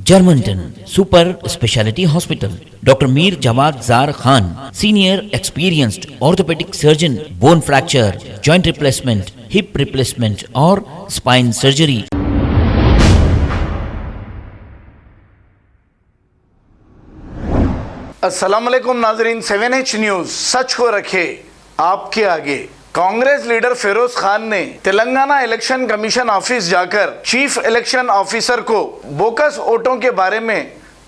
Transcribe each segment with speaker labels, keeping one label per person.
Speaker 1: Germantown Super Speciality Hospital. Dr. Mir Jawad Zar Khan, senior experienced orthopedic surgeon, bone fracture, joint replacement, hip replacement or spine surgery.
Speaker 2: अस्सलाम वालेकुम नाजरीन, 7H news सच को रखे आपके आगे। Congress leader Firoz Khan ने Telangana election commission office जाकर chief election officer को बोकस वोटों के बारे में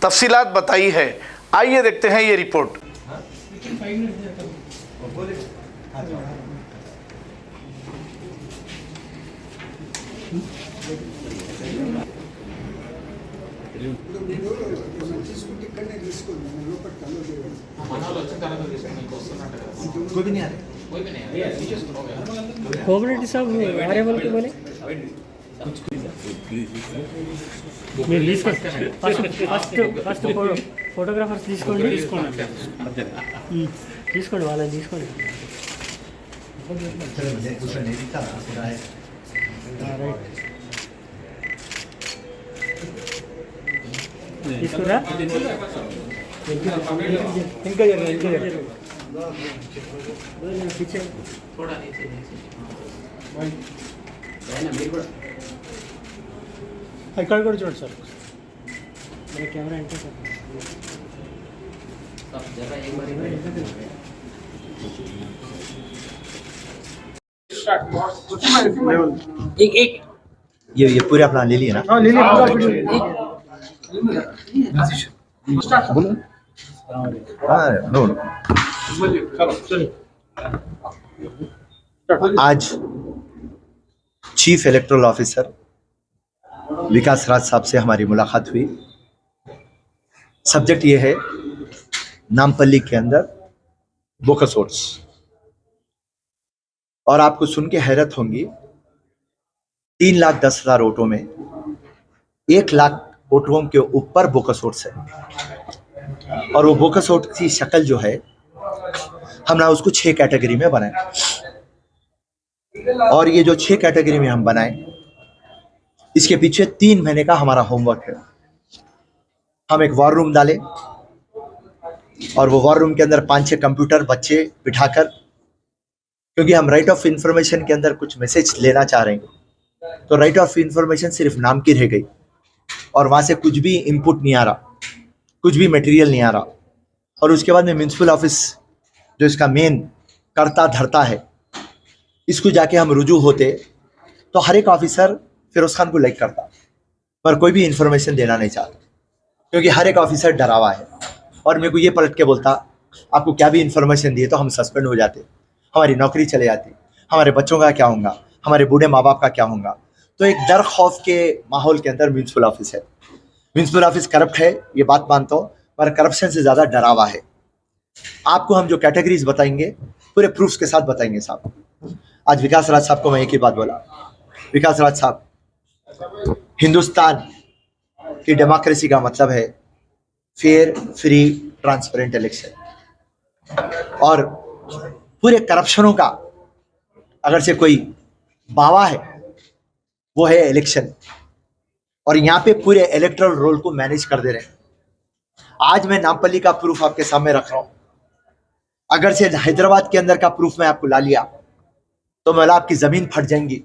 Speaker 2: तफसीलात बताई है। आइए देखते हैं ये रिपोर्ट।
Speaker 3: కోఆపరేటివ్ సాబ్ వారే వాళ్ళకి बोले మీరు తీసుకోండి ఫస్ట్ ఫోటోగ్రాఫర్స్ తీసుకోండి వాళ్ళని తీసుకోండి తీసుకురా ఇంకా पीछे थोड़ा नीचे ఇక్కడ కూడా చూడండి సార్ मेरा कैमरा एंटर कर सब जगह एक बार एक
Speaker 4: ये पूरे अपना ले लिए ना।
Speaker 3: हां ले लिए
Speaker 4: बोलो। हाँ नो आज चीफ इलेक्टोरल ऑफिसर विकास राज साहब से हमारी मुलाकात हुई। सब्जेक्ट ये है नामपल्ली के अंदर बोकस वोट्स, और आपको सुन के हैरत होंगी 3,10,000 वोटों में 1,00,000 वोटों के ऊपर बोकस वोट्स है। और वो बोकस वोट की शक्ल जो है हमने उसको 6 कैटेगरी में बनाया, और ये जो 6 कैटेगरी में हम बनाए इसके पीछे 3 महीने का हमारा होमवर्क है। हम एक वॉर रूम डाले और वो वॉर रूम के अंदर 5-6 कंप्यूटर बच्चे बिठाकर, क्योंकि हम राइट ऑफ इंफॉर्मेशन के अंदर कुछ मैसेज लेना चाह रहे हैं, तो राइट ऑफ इंफॉर्मेशन सिर्फ नाम की रह गई और वहां से कुछ भी इनपुट नहीं आ रहा, कुछ भी मटेरियल नहीं आ रहा। और उसके बाद में म्यूनसिपल ऑफिस जो इसका मेन करता धरता है, इसको जाके हम रुजू होते तो हर एक ऑफिसर फिरोज खान को लाइक करता, पर कोई भी इंफॉर्मेशन देना नहीं चाहता, क्योंकि हर एक ऑफिसर डरावा है। और मेरे को ये पलट के बोलता आपको क्या भी इंफॉर्मेशन दिए तो हम सस्पेंड हो जाते, हमारी नौकरी चले जाती, हमारे बच्चों का क्या होगा, हमारे बूढ़े माँ बाप का क्या होगा। तो एक डर खौफ के माहौल के अंदर म्यूनसिपल ऑफिस है। म्यूनसिपल ऑफिस करप्ट है, ये बात मानता हूँ, पर करप्शन से ज़्यादा डरावा है। आपको हम जो कैटेगरीज बताएंगे पूरे प्रूफ्स के साथ बताएंगे साहब। आज विकास राज साहब को मैं एक ही बात बोला, विकास राज साहब, हिंदुस्तान की डेमोक्रेसी का मतलब है फेयर, फ्री, ट्रांसपेरेंट इलेक्शन। और पूरे करप्शनों का अगर से कोई बावा है वो है इलेक्शन, और यहाँ पे पूरे इलेक्टोरल रोल को मैनेज कर दे रहे हैं। आज मैं नामपल्ली का प्रूफ आपके सामने रख रहा हूं। अगर से हैदराबाद के अंदर का प्रूफ मैं आपको ला लिया तो मैं आपकी जमीन फट जाएंगी।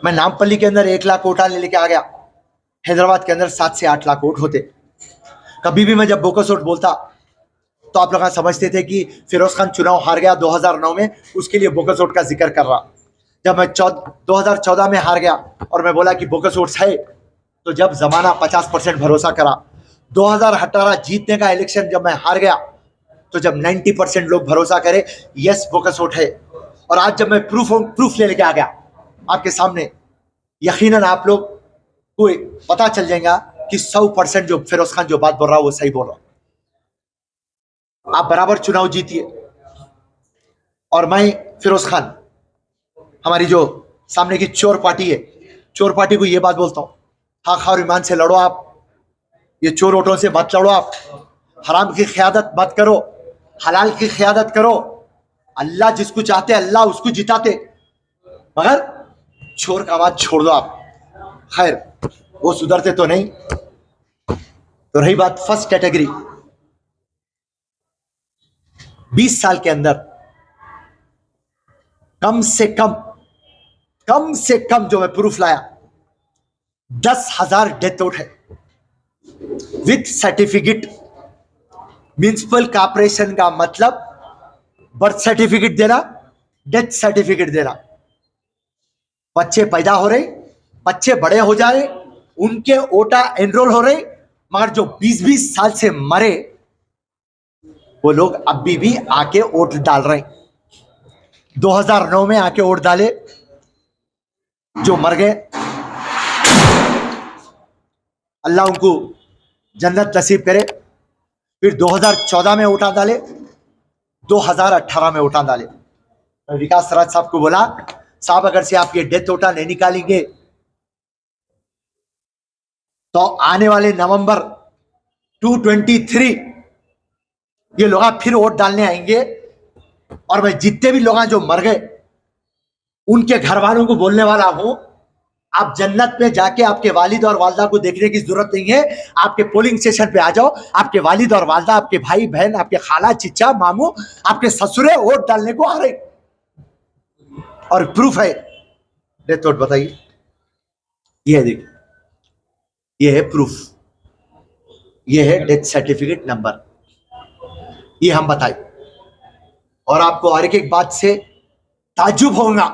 Speaker 4: मैं नामपल्ली के अंदर 1,00,000 वोट लेके आ गया, हैदराबाद के अंदर 7 से 8 लाख वोट होते। कभी भी मैं जब बोकस वोट बोलता तो आप लोग समझते थे कि फिरोज खान चुनाव हार गया 2009 में, उसके लिए बोकस वोट का जिक्र कर रहा। जब मैं 2014 में हार गया और मैं बोला कि बोकस वोट्स है, तो जब जमाना 50% भरोसा करा। 2018 जीतने का इलेक्शन जब मैं हार गया तो जब 90% लोग भरोसा करे यस बोकस वोट है, और आज जब मैं प्रूफ लेके आ गया आपके सामने, यकीनन आप लोग को पता चल जाएगा कि 100% जो फिरोज खान जो बात बोल रहा है वो सही बोल रहा। आप बराबर चुनाव जीतिए, और मैं फिरोज खान, हमारी जो सामने की चोर पार्टी है, चोर पार्टी को ये बात बोलता हूँ, हक और ईमान से लड़ो आप, ये चोर वोटों से मत लड़ो आप, हराम की क़यादत मत करो, हलाल की क़यादत करो। अल्लाह जिसको चाहते अल्लाह उसको जिताते, मगर चोर का आवाज छोड़ दो आप। खैर वो सुधरते तो नहीं, तो रही बात फर्स्ट कैटेगरी, 20 साल के अंदर कम से कम जो मैं प्रूफ लाया 10,000 डेथ नोट है विथ सर्टिफिकेट। म्युनिसिपल कॉर्पोरेशन का मतलब बर्थ सर्टिफिकेट देना, डेथ सर्टिफिकेट देना। बच्चे पैदा हो रहे, बच्चे बड़े हो जा रहे, उनके ओटा एनरोल हो रहे, मगर जो 20-20 साल से मरे वो लोग अभी भी आके वोट डाल रहे हैं। 2009 में आके वोट डाले, जो मर गए अल्लाह उनको जन्नत नसीब करे। फिर 2014 में वोटा डाले, 2018 में वोटा डाले। विकास राज साहब को बोला, साहब अगर से आप ये डेथ वोटा नहीं निकालेंगे तो आने वाले नवंबर 2023 ये लोग फिर वोट डालने आएंगे और मैं जितने भी लोग जो मर गए उनके घर वालों को बोलने वाला हूं, आप जन्नत में जाके आपके वालिद और वालदा को देखने की जरूरत नहीं है, आपके पोलिंग स्टेशन पे आ जाओ, आपके वालिद और वालदा, आपके भाई बहन, आपके खाला चिच्चा मामू, आपके ससुरे वोट डालने को आ रहे। और प्रूफ है डेथ नोट, बताइए, ये देखिए, ये है प्रूफ, ये है डेथ सर्टिफिकेट नंबर, ये हम बताए। और आपको हर एक बात से ताज्जुब होगा,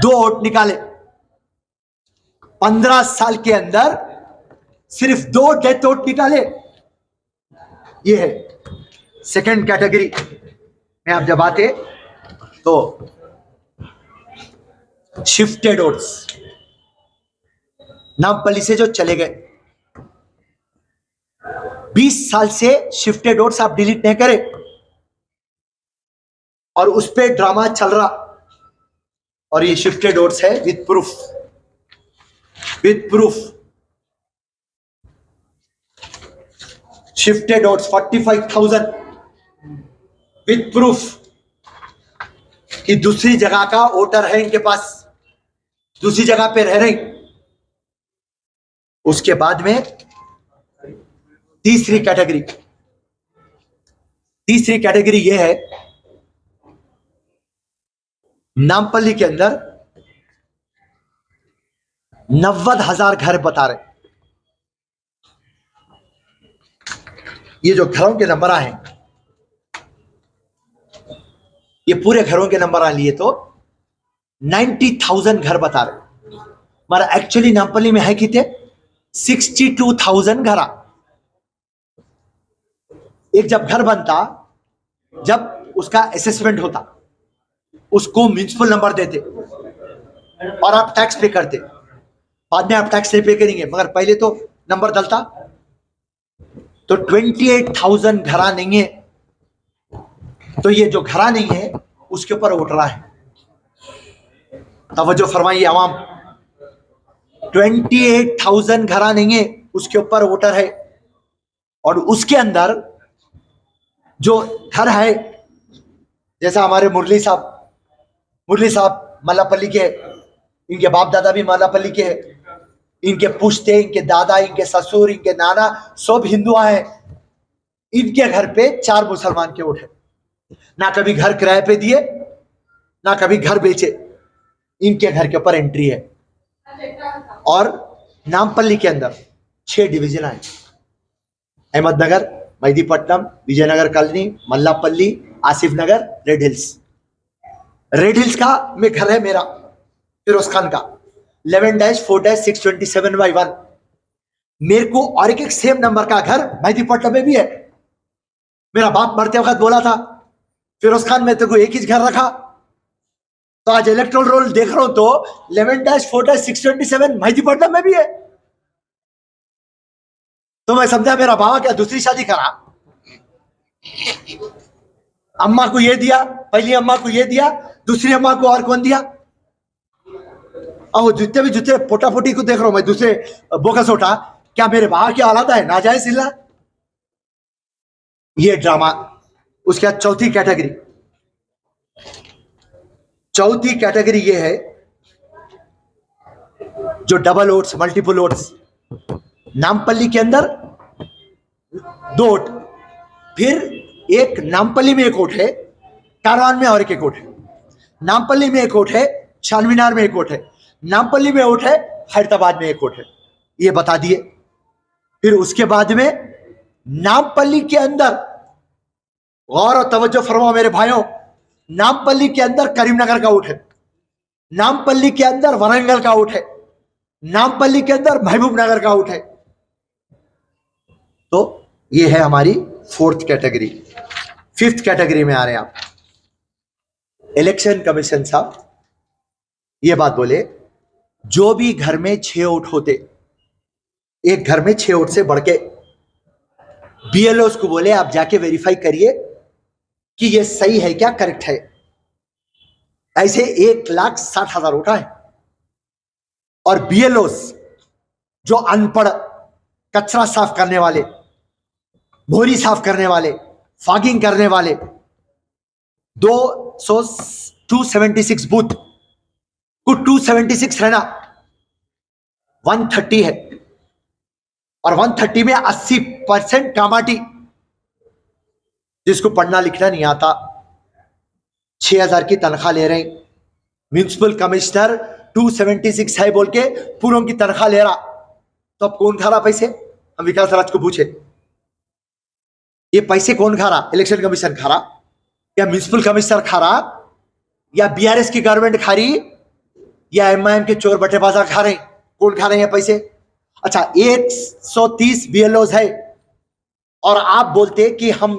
Speaker 4: 2 वोट निकाले 15 साल के अंदर, सिर्फ 2 डेथ वोट निकाले। ये है सेकंड कैटेगरी में। आप जब आते तो शिफ्टेड वोट्स, नामपल्ली से जो चले गए, 20 साल से शिफ्टेड वोट्स आप डिलीट नहीं करे और उस पे ड्रामा चल रहा। और ये शिफ्टेड वोट्स है with proof, shifted votes 45,000 with proof कि दूसरी जगह का वोटर है इनके पास, दूसरी जगह पे रह रहे। उसके बाद में तीसरी कैटेगरी ये है, नामपल्ली के अंदर 90,000 घर बता रहे। ये जो घरों के नंबर हैं, ये पूरे घरों के नंबर लिए तो 90,000 घर बता रहे, मगर एक्चुअली नामपल्ली में है कितने? 62,000 घर। एक जब घर बनता, जब उसका असेसमेंट होता, उसको म्युनिसिपल नंबर देते और आप टैक्स पे करते। बाद में आप टैक्स नहीं पे करेंगे, मगर पहले तो नंबर डलता। तो 28,000 घरा नहीं है, तो ये जो घरा नहीं है उसके ऊपर वोट रहा है। तवज्जो फरमाइए आवाम, 28,000 घरा नहीं है, उसके ऊपर वोटर है। और उसके अंदर जो घर है, जैसा हमारे मुरली साहब मल्लापल्ली के, इनके बाप दादा भी मल्लापल्ली के हैं, इनके पुश्ते, इनके दादा, इनके ससुर, इनके नाना सब हिंदू हैं। इनके घर पे 4 मुसलमान के वोट है। ना कभी घर किराए पे दिए, ना कभी घर बेचे, इनके घर के ऊपर एंट्री है। और नामपल्ली के अंदर 6 डिवीजन है, अहमदनगर, मेहदीपट्टनम, विजयनगर कॉलोनी, मल्लापल्ली, आसिफ नगर, रेड हिल्स का में घर है मेरा, फिरोज खान का 11-4-627/1। मेरे को और एक सेम नंबर का घर मेहदीपट्टनम में भी है। मेरा बाप मरते वक्त बोला था, फिरोज खान, मैं तेरे को एक ही घर रखा। तो आज इलेक्ट्रोल रोल देख रहा हूं तो 11-4-627 मेहदीपट्टनम में भी है। तो मैं समझा मेरा बाबा क्या दूसरी शादी करा, अम्मा को ये दिया, पहली अम्मा को ये दिया, दूसरी अम्मा को और कौन दिया। और जितने भी जूते पोटा-पोटी को देख रहा हूं मैं, दूसरे बोकस उठा, क्या मेरे बाबा की औलाद है? नाजायज सिला ये ड्रामा। उसके बाद चौथी कैटेगरी ये है जो double votes, multiple votes. Nampally के अंदर 2 वोट, फिर एक नामपल्ली में 1 वोट है, कारवान में और एक वोट है, नामपल्ली में 1 वोट है, चारमीनार में 1 वोट है, नामपल्ली में वोट है, हैदराबाद में 1 वोट है। ये बता दिए। फिर उसके बाद में नामपल्ली के अंदर गौर और तवज्जो फरमाओ मेरे भाइयों, नामपल्ली के अंदर करीमनगर का वोट है, नामपल्ली के अंदर वरंगल का वोट है, नामपल्ली के अंदर महबूब नगर का वोट है। तो ये है हमारी 4th कैटेगरी। 5th कैटेगरी में आ रहे हैं आप। इलेक्शन कमीशन साहब ये बात बोले, जो भी घर में 6 वोट होते, एक घर में 6 वोट से बढ़ के, बीएलओ को बोले आप जाके वेरीफाई करिए कि ये सही है क्या, करेक्ट है। ऐसे 1,60,000 वोट है। और बीएलओ जो अनपढ़, कचरा साफ करने वाले, मोरी साफ करने वाले, फॉगिंग करने वाले, 276 बूथ को 276 रहना, 130 है, और 130 में 80% कामाटी, जिसको पढ़ना लिखना नहीं आता, 6,000 की तनख्वाह ले रहे हैं। म्युनिसिपल कमिश्नर 276 है बोल के पूरों की तनख्वाह ले रहा, तो अब कौन खा रहा पैसे? हम विकास राज को पूछे, ये पैसे कौन खा रहा? इलेक्शन कमीशन खा रहा, या म्युनिसिपल कमिश्नर खा रहा, या बीआरएस की गवर्नमेंट खा रही, या एमआईएम के चोर बटे बाजार खा रहे? कौन खा रहे हैं पैसे? अच्छा, 130 बीएलओ है, और आप बोलते कि हम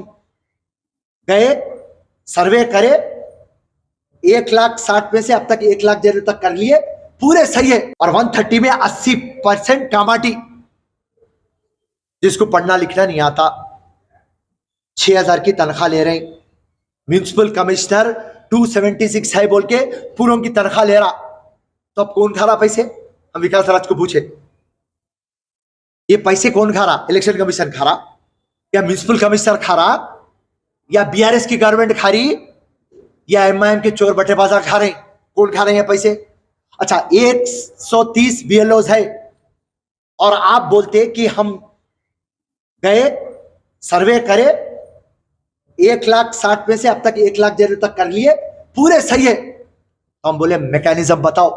Speaker 4: गए सर्वे करे, 1,60,000 में से अब तक 1,00,000 देर तक कर लिए, पूरे सही है। और 130 में 80% कामाटी, जिसको पढ़ना लिखना नहीं आता, 6,000 की तनख्वाह ले रहे हैं। म्युनिसिपल कमिश्नर 276 है बोल के पूरों की तनख्वाह ले रहा, तो अब कौन खा रहा पैसे? हम विकास राज को पूछे, ये पैसे कौन खा रहा? इलेक्शन कमीशन खा रहा, या म्युनिसिपल कमिश्नर खा रहा, या बीआरएस की गवर्नमेंट खा रही, या एमआईएम के चोर बटे बाजार खा रहे? कौन खा रहे हैं पैसे? अच्छा, 130 बीएलओ है, और आप बोलते कि हम गए सर्वे करे, 1,60,000 में से अब तक 1,00,000 देर तक कर लिए, पूरे सही है। हम बोले मैकेनिज्म बताओ,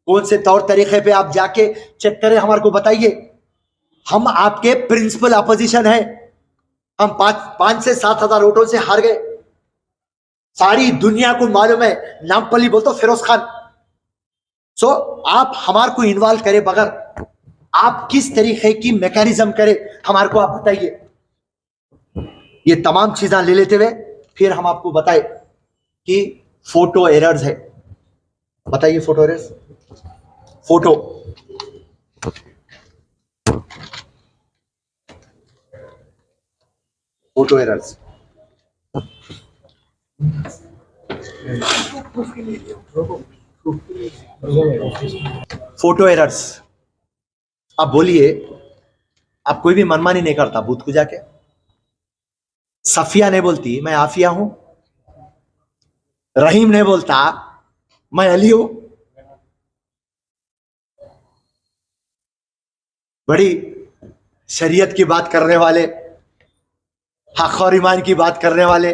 Speaker 4: कौन से तौर तरीके पे आप जाके चेक करें, हमारे को बताइए। हम आपके प्रिंसिपल अपोजिशन है, हम 5 से 7,000 वोटों से हार गए, सारी दुनिया को मालूम है। नामपल्ली बोलते फिरोज खान। सो आप हमारे को इन्वॉल्व करे बगैर आप किस तरीके की मैकेनिज्म करे, हमारे को आप बताइए। ये तमाम चीजें ले लेते हुए फिर हम आपको बताए कि फोटो एरर्स है। बताइए photo errors. Photo errors, photo errors. आप बोलिए, आप कोई भी मनमानी नहीं करता बूथ को जाके? सफिया नहीं बोलती मैं आफिया हूं, रहीम नहीं बोलता मैं अली हूं। बड़ी शरीयत की बात करने वाले, हक और ईमान की बात करने वाले,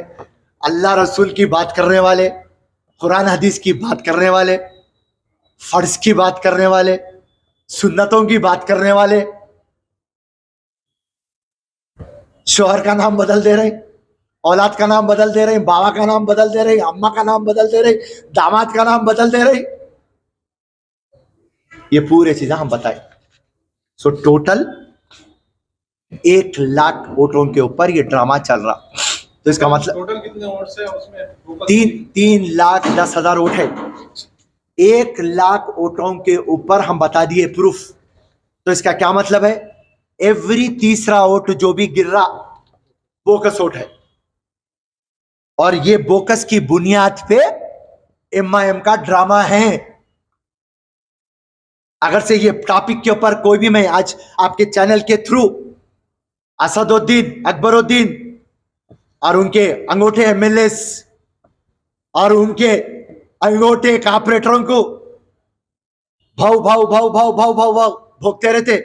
Speaker 4: अल्लाह रसूल की बात करने वाले, कुरान हदीस की बात करने वाले, फर्ज की बात करने वाले, सुन्नतों की बात करने वाले, शोहर का नाम बदल दे रहे, औलाद का नाम बदल दे रहे, बाबा का नाम बदल दे रहे, अम्मा का नाम बदल दे रहे, दामाद का नाम बदल दे रहे। ये पूरे चीजें हम बताए। सो टोटल 1,00,000 वोटों के ऊपर ये ड्रामा चल रहा। तो इसका मतलब
Speaker 5: टोटल कितने वोट्स है उसमें?
Speaker 4: 3,10,000 वोट है। 1,00,000 वोटों के ऊपर हम बता दिए प्रूफ। तो इसका क्या मतलब है? एवरी तीसरा वोट जो भी गिर रहा बोकस वोट है, और ये बोकस की बुनियाद पे एमआईएम का ड्रामा है। अगर से ये टॉपिक के ऊपर कोई भी मैं आज आपके चैनल के थ्रू असदुद्दीन, अकबरुद्दीन और उनके अंगूठे एमएलएस और उनके अंगूठे कॉर्पोरेटरों को भाव भाव भाव भाव भाव भाव भाव भोगते रहते,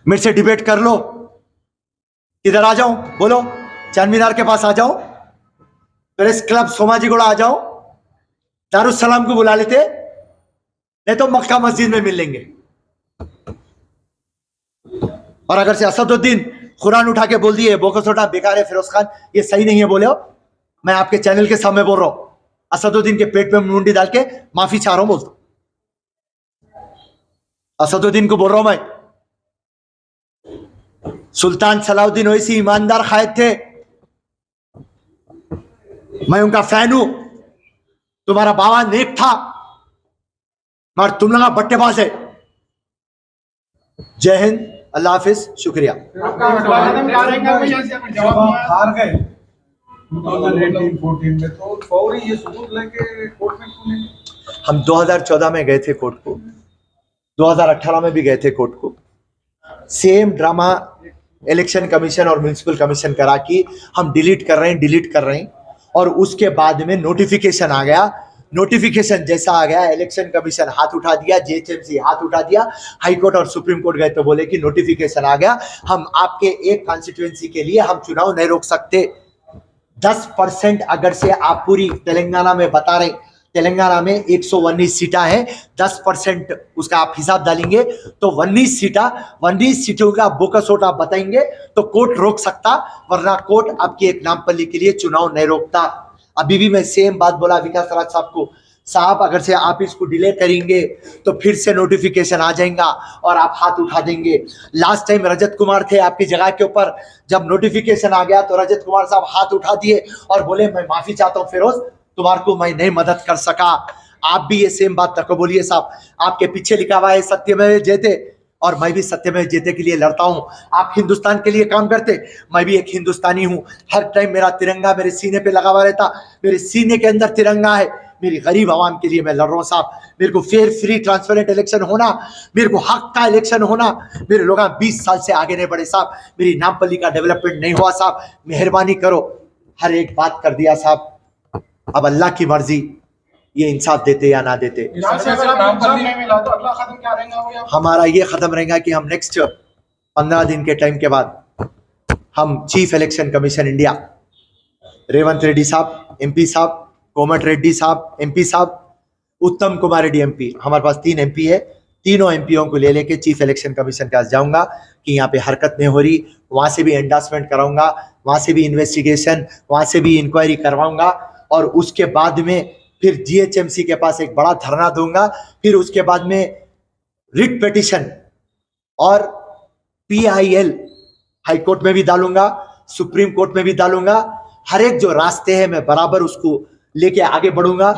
Speaker 4: मेरे से डिबेट कर लो, किधर आ जाऊं बोलो, चांद मीनार के पास आ जाओ, प्रेस क्लब सोमाजीगुड़ा आ जाओ, दारुसलाम को बुला लेते, नहीं तो मक्का मस्जिद में मिल लेंगे। और अगर से असदुद्दीन कुरान उठा के बोल दिए बोकसोटा बेकार है फिरोज खान, ये सही नहीं है बोले हो, मैं आपके चैनल के सामने बोल रहा हूं, असदुद्दीन के पेट में मुंडी डाल के माफी चाह रहा हूं, बोलता असदुद्दीन को बोल रहा हूं मैं। सुल्तान सलाउद्दीन ओवैसी ईमानदार कायद थे, मैं उनका फैन हूं। तुम्हारा बाबा नेक था मगर तुम लोग बट्टेबाज है। जय हिंद, अल्लाह हाफिज, शुक्रिया।
Speaker 5: हार गए 2018-14 में, तो फौरी ये सबूत लेके कोर्ट में क्यों नहीं?
Speaker 4: हम 2014 में गए थे कोर्ट को, 2018 में भी गए थे कोर्ट को, सेम ड्रामा इलेक्शन कमीशन और म्युनिसिपल कमीशन करा कि हम डिलीट कर रहे हैं, और उसके बाद में नोटिफिकेशन आ गया। नोटिफिकेशन जैसा आ गया, इलेक्शन कमीशन हाथ उठा दिया, जीएचएमसी हाथ उठा दिया, हाई कोर्ट और सुप्रीम कोर्ट गए तो बोले कि नोटिफिकेशन आ गया, हम आपके एक कॉन्स्टिट्यूएंसी के लिए हम चुनाव नहीं रोक सकते। 10% अगर से आप पूरी तेलंगाना में बता रहे, तेलंगाना में 119 सीटा है, 10% उसका आप हिसाब डालेंगे तो 19 सीटों का बोकसोट आप बताएंगे तो कोर्ट रोक सकता, वरना कोर्ट आपकी एक नामपल्ली के लिए चुनाव नहीं रोकता। अभी भी मैं सेम बात बोला विकास राज साहब को, साहब अगर से आप इसको डिले करेंगे तो फिर से नोटिफिकेशन आ जाएगा और आप हाथ उठा देंगे। लास्ट टाइम रजत कुमार थे आपकी जगह के ऊपर, जब नोटिफिकेशन आ गया तो रजत कुमार साहब हाथ उठा दिए और बोले मैं माफी चाहता हूं फिरोज, तुम्हारे को मैं नहीं मदद कर सका। आप भी ये सेम बात तक बोलिए साहब, आपके पीछे लिखा हुआ है सत्यमेव जयते, और मैं भी सत्यमेव जयते के लिए लड़ता हूं। आप हिंदुस्तान के लिए काम करते, मैं भी एक हिंदुस्तानी हूं। हर टाइम मेरा तिरंगा मेरे सीने पे लगा हुआ रहता, मेरे सीने के अंदर तिरंगा है। मेरी गरीब आवाम के लिए मैं लड़ रहा हूं साहब। मेरे को फेयर फ्री ट्रांसपेरेंट इलेक्शन होना, मेरे को हक का इलेक्शन होना। मेरे लोग 20 साल से आगे नहीं बढ़े साहब, मेरी नामपल्ली का डेवलपमेंट नहीं हुआ साहब, मेहरबानी करो। हर एक बात कर दिया साहब, अब अल्लाह की मर्जी ये इंसाफ देते या ना देते। हमारा ये खत्म रहेगा कि हम नेक्स्ट 15 दिन के टाइम के बाद हम chief election commission India Revanth Reddy साहब एमपी साहब, कोमट रेड्डी साहब एमपी साहब, उत्तम कुमार रेड्डी एमपी, हमारे पास 3 एमपी है, तीनों एमपीओ को ले लेके चीफ इलेक्शन कमीशन के पास जाऊंगा कि यहाँ पे हरकत नहीं हो रही, वहां से भी एंडोर्समेंट कराऊंगा, वहां से भी इन्वेस्टिगेशन, वहां से भी इंक्वायरी करवाऊंगा, और उसके बाद में फिर जीएचएमसी के पास एक बड़ा धरना दूंगा। फिर उसके बाद में रिट पिटीशन और पीआईएल हाई कोर्ट में भी डालूंगा, सुप्रीम कोर्ट में भी डालूंगा। हर एक जो रास्ते हैं मैं बराबर उसको लेके आगे बढ़ूंगा।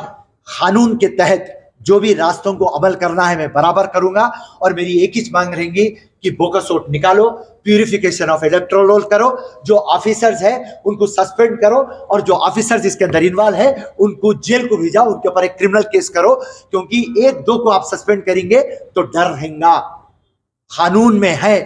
Speaker 4: कानून के तहत जो भी रास्तों को अमल करना है मैं बराबर करूंगा। और मेरी एक ही मांग रहेगी कि बोकस वोट निकालो, प्यूरिफिकेशन ऑफ इलेक्टोरल रोल करो, जो ऑफिसर्स है उनको सस्पेंड करो, और जो ऑफिसर्स इसके अंदर इन्वॉल्व है उनको जेल को भेजाओ, उनके ऊपर एक क्रिमिनल केस करो, क्योंकि 1-2 को आप सस्पेंड करेंगे तो डर रहेगा। कानून में है,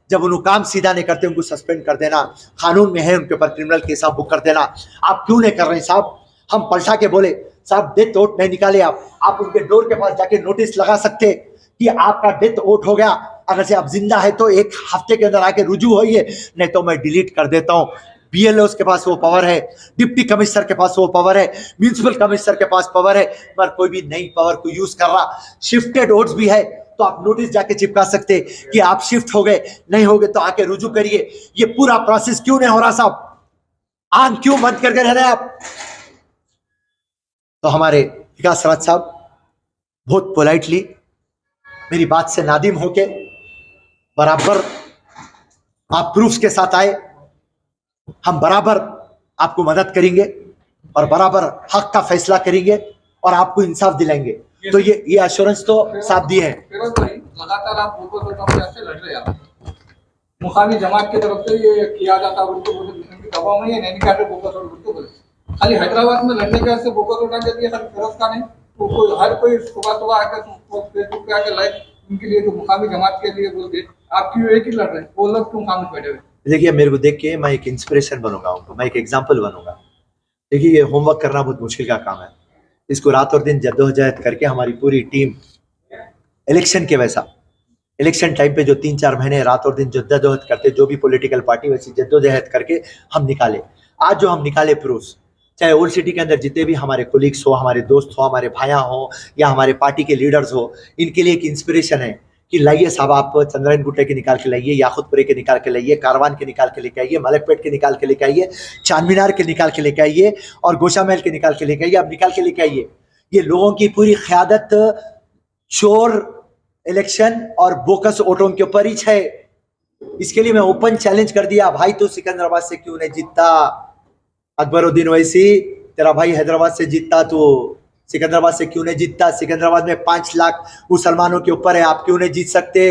Speaker 4: जब उन्होंने काम सीधा नहीं करते उनको सस्पेंड कर देना, कानून में है उनके ऊपर क्रिमिनल केस आप बुक कर देना। आप क्यों नहीं कर रहे साहब? हम पलटा के बोले साहब डेथ वोट नहीं निकाले, आप उनके डोर के पास जाके नोटिस लगा सकते कि आपका डेथ वोट हो गया, अगर से आप जिंदा है तो 1 हफ्ते के अंदर आके रुजू होइए, नहीं तो मैं डिलीट कर देता हूं। बीएलओस के पास वो पावर है, डिप्टी कमिश्नर के पास वो पावर है, म्युनिसिपल कमिश्नर के पास पावर है, पर कोई भी नई पावर को यूज कर रहा। शिफ्टेड वोट्स भी है तो आप नोटिस जाके चिपका सकते कि आप शिफ्ट हो गए, नहीं हो गए तो आके रुजू करिए। ये पूरा प्रोसेस क्यों नहीं हो रहा साहब? आंख क्यों बंद करके रह रहे आप? तो हमारे विकास राज साहब बहुत पोलाइटली मेरी बात से नादिम होके बराबर आप प्रूफ्स के साथ आए, हम बराबर आपको मदद करेंगे और बराबर हक का फैसला करेंगे और आपको इंसाफ दिलाएंगे। तो ये एश्योरेंस तो साफ दिए हैं।
Speaker 5: लगातार आप ऐसे लड़ रहे हैं, मुकामी जमात की तरफ से ये किया जाता है, दबाव में ये नहीं निकाल रहे। खाली हैदराबाद में लड़ने के ऐसे बोकस उठा के दिए, खाली फिरोज का नहीं, तो हर कोई सुबह आकर फेसबुक पे आके लाइव उनके लिए जो मुकामी जमात के लिए बोलते आप क्यों एक ही लड़ रहे हैं, वो लोग क्यों काम बैठे हुए?
Speaker 4: देखिए मेरे को देख के मैं एक इंस्पिरेशन बनूंगा उनको, मैं एक एग्जाम्पल बनूंगा। देखिए ये होमवर्क करना बहुत मुश्किल का काम है, इसको रात और दिन जद्दोजहद करके हमारी पूरी टीम इलेक्शन के वैसा इलेक्शन टाइम पे जो 3-4 महीने रात और दिन जद्दोजहद करते, जो भी पॉलिटिकल पार्टी वैसी जद्दोजहद करके हम निकाले। आज जो हम निकाले प्रूफ, चाहे ओल्ड सिटी के अंदर जितने भी हमारे कोलीग्स हो, हमारे दोस्त हो, हमारे भाइयाँ हो या हमारे पार्टी के लीडर्स हो, इनके लिए एक इंस्पिरेशन है कि लाइए साहब, आप चंद्रायन गुट्टे के निकाल के लाइए, याकुतपुरे के निकाल के लाइए, कारवान के निकाल के लेके आइए, मलकपेट के निकाल के लेके आइए, चांदमीनार के निकाल के लेके आइए और गोशा महल के निकाल के लेके आइए। अब निकाल के लेके आइए। ये लोगों की पूरी क़यादत चोर इलेक्शन और बोकस वोटों के ऊपर ही है। इसके लिए मैं ओपन चैलेंज कर दिया, भाई तो सिकंदराबाद से क्यों नहीं जीतता? अकबरुद्दीन ओवैसी, तेरा भाई हैदराबाद से जीतता, तो सिकंदराबाद से क्यों नहीं जीतता? सिकंदराबाद में 5 लाख मुसलमानों के ऊपर है, आप क्यों नहीं जीत सकते?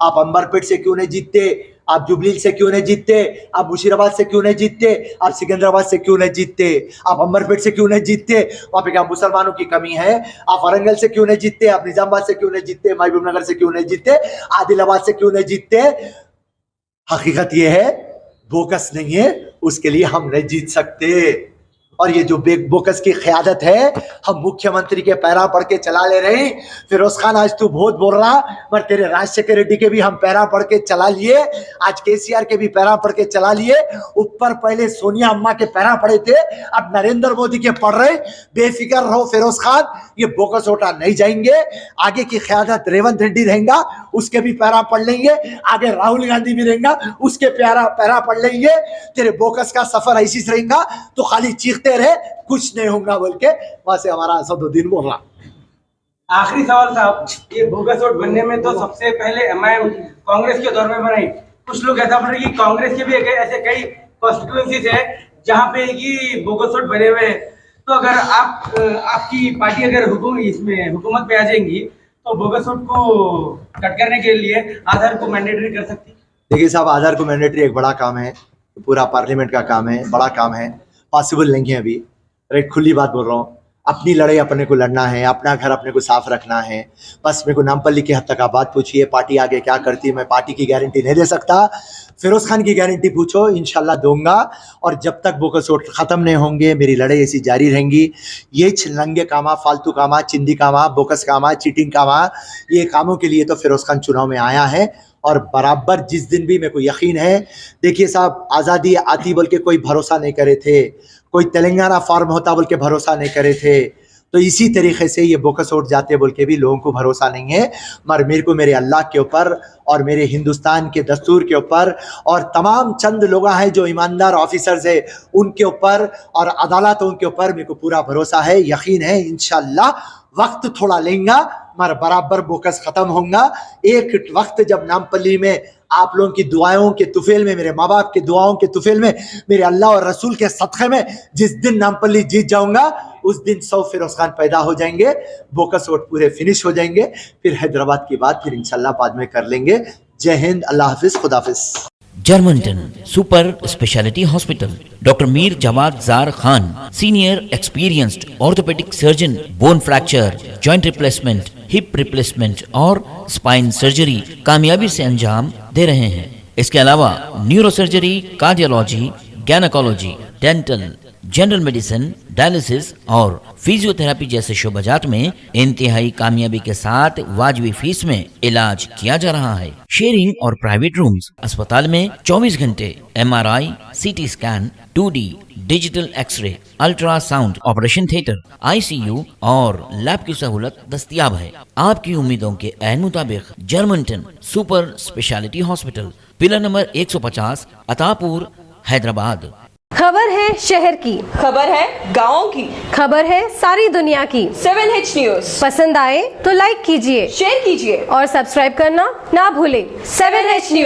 Speaker 4: आप अंबरपेट से क्यों नहीं जीतते? आप जुबली से क्यों नहीं जीतते? आप मुशीराबाद से क्यों नहीं जीतते? आप सिकंदराबाद से क्यों नहीं जीतते? आप अंबरपेट से क्यों नहीं जीतते? वहां पे क्या मुसलमानों की कमी है? आप वारंगल से क्यों नहीं जीतते? आप निजामाबाद से क्यों नहीं जीतते? महबूबनगर से क्यों नहीं जीतते? आदिलाबाद से क्यों नहीं जीतते? हकीकत यह है, बोकस नहीं है, उसके लिए हम नहीं जीत सकते। और ये जो बोकस की क़यादत है, हम मुख्यमंत्री के पैरा पढ़ के चला ले रहे। फिरोज खान, आज तू बहुत बोल रहा, पर तेरे राजशेखर रेड्डी के भी हम पैरा पढ़ के चला लिए, आज केसीआर के भी पैरा पढ़ के चला लिए। ऊपर पहले सोनिया अम्मा के पैरा पढ़े थे, अब नरेंद्र मोदी के पढ़ रहे। बेफिक्र रहो फिरोज खान, ये बोकस वोटा नहीं जाएंगे। आगे की क़यादत रेवंत रेड्डी रहेगा, उसके भी पैरा पढ़ लेंगे। आगे राहुल गांधी भी रहेगा, उसके पैरा पढ़ लेंगे। तेरे बोकस का सफर ऐसी से रहेगा तो खाली चीखते रहे, कुछ नहीं होगा बोल के वहां से हमारा असदुद्दीन बोल रहा।
Speaker 6: आखिरी सवाल साहब, ये बोगस वोट बनने में तो सबसे पहले एमआईएम कांग्रेस के दौर में बनाई। कुछ लोग ऐसा बोल रहे हैं कि कांग्रेस के भी ऐसे कई कॉन्स्टिट्यूएंसीज है जहां पे ये बोगस वोट बने हुए हैं। तो अगर आपकी पार्टी अगर हुकूमत पे आ जाएंगी तो बोगस वोट को कट करने के लिए आधार को मैंडेटरी कर सकती है?
Speaker 4: देखिए साहब, आधार को मैंडेटरी एक बड़ा काम है, पूरा पार्लियामेंट का काम है, बड़ा काम है, पॉसिबल नहीं है अभी। एक खुली बात बोल रहा हूँ, अपनी लड़ाई अपने को लड़ना है, अपना घर अपने को साफ रखना है। बस मेरे को नामपल्ली के हद तक आप बात पूछिए, पार्टी आगे क्या करती है, मैं पार्टी की गारंटी नहीं दे सकता। फिरोज खान की गारंटी पूछो, इंशाल्लाह दूंगा। और जब तक बोकस वोट ख़त्म नहीं होंगे, मेरी लड़ाई ऐसी जारी रहेंगी। ये नंगे कामा, फालतू कामा, चिंदी कामा, बोकस कामा, चीटिंग कामा, ये कामों के लिए तो फिरोज खान चुनाव में आया है। और बराबर जिस दिन भी मेरे को यकीन है, देखिए साहब, आज़ादी आती बोल के कोई भरोसा नहीं करे थे, कोई तेलंगाना फॉर्म होता बोल के भरोसा नहीं करे थे, तो इसी तरीके से ये बोकस वोट जाते बोल के भी लोगों को भरोसा नहीं है। मगर मेरे को मेरे अल्लाह के ऊपर और मेरे हिंदुस्तान के दस्तूर के ऊपर और तमाम चंद लोग हैं जो ईमानदार ऑफिसर्स है उनके ऊपर और अदालतों के ऊपर मेरे को पूरा भरोसा है, यकीन है। इंशाल्लाह वक्त थोड़ा लेंगा मगर बराबर बोकस ख़त्म होगा। एक वक्त जब नामपल्ली में आप लोगों की दुआओं के तुफेल में, मेरे माँ बाप के दुआओं के तुफेल में, मेरे अल्लाह और रसूल के सदक़े में जिस दिन नामपल्ली जीत जाऊंगा, उस दिन 100 फिरोज खान पैदा हो जाएंगे, बोकस वोट पूरे फिनिश हो जाएंगे। फिर हैदराबाद की बात फिर इंशाल्लाह बाद में कर लेंगे। जय हिंद, अल्लाह हाफिज़, खुदा हाफिज़।
Speaker 1: जर्मनटन super speciality hospital, doctor Mir Jamat Zar Khan, senior experienced orthopaedic surgeon, bone fracture, joint replacement, hip replacement और स्पाइन सर्जरी कामयाबी से अंजाम दे रहे हैं। इसके अलावा neuro surgery, cardiology, gynaecology, dental, general medicine, dialysis और फिजियोथेरेपी जैसे शोबाजात में इंतहाई कामयाबी के साथ वाजबी फीस में इलाज किया जा रहा है। शेयरिंग और प्राइवेट रूम्स, अस्पताल में 24 घंटे MRI, CT scan, 2D digital X-ray, ultrasound, operation theatre, ICU और लैब की सहूलत दस्तयाब है। आपकी उम्मीदों के ऐन मुताबिक Germanten super speciality hospital, pillar number 150, Attapur, Hyderabad.
Speaker 7: खबर है शहर की,
Speaker 8: खबर है गाँव की,
Speaker 7: खबर है सारी दुनिया की।
Speaker 8: 7H न्यूज
Speaker 7: पसंद आए तो लाइक कीजिए,
Speaker 8: शेयर कीजिए
Speaker 7: और सब्सक्राइब करना ना भूलें।
Speaker 8: 7H news.